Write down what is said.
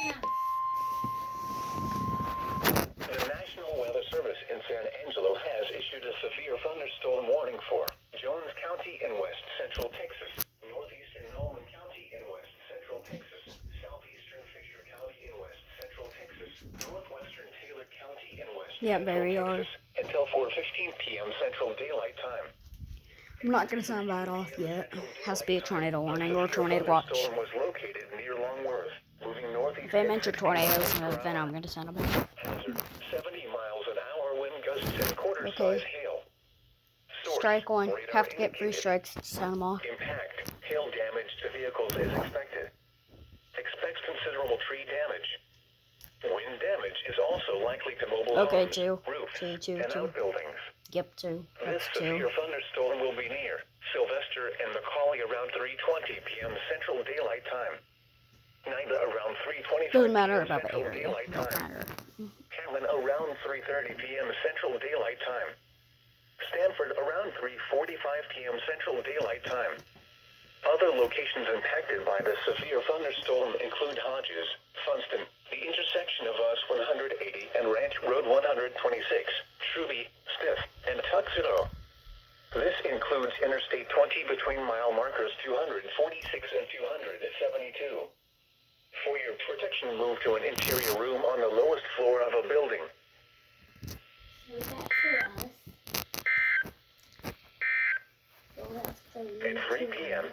The National Weather Service in San Angelo has issued a severe thunderstorm warning for Jones County in west central Texas, northeastern Norman County in west central Texas, southeastern Fisher County in west central Texas, northwestern Taylor County in west central Texas, until 4:15 p.m. Central Daylight Time. I'm not going to sound that off yet. Has to be a tornado warning or a tornado watch. The storm was located near Longworth, moving northeast. If they mention tornadoes, then I'm going to send them in. Hazard, 70 miles an hour, wind gusts and quarter-size hail. Source, Strike one. radar Have to get 3 indicated. strikes to send them off. Impact, hail damage to vehicles is expected. Expects considerable tree damage. Wind damage is also likely to mobile Okay, homes, 2. roofs, 2, 2, and 2. outbuildings. Yep, 2. This That's 2. severe thunderstorm will be near Sylvester and McCauley around 3:20 p.m. Central Daylight Time. Nida around 3:25 Doesn't matter p.m. about the Central area. Daylight Don't Time. matter. Cameron around 3:30 p.m. Central Daylight Time. Stanford around 3:45 p.m. Central Daylight Time. Other locations impacted by the severe thunderstorm include Hodges, Funston, the intersection of US 180 and Ranch Road 126, Truby, Stiff, and Tuxedo. This includes Interstate 20 between mile markers 246 and 272. For your protection, move to an interior room on the lowest floor of a building. At 3 p.m.,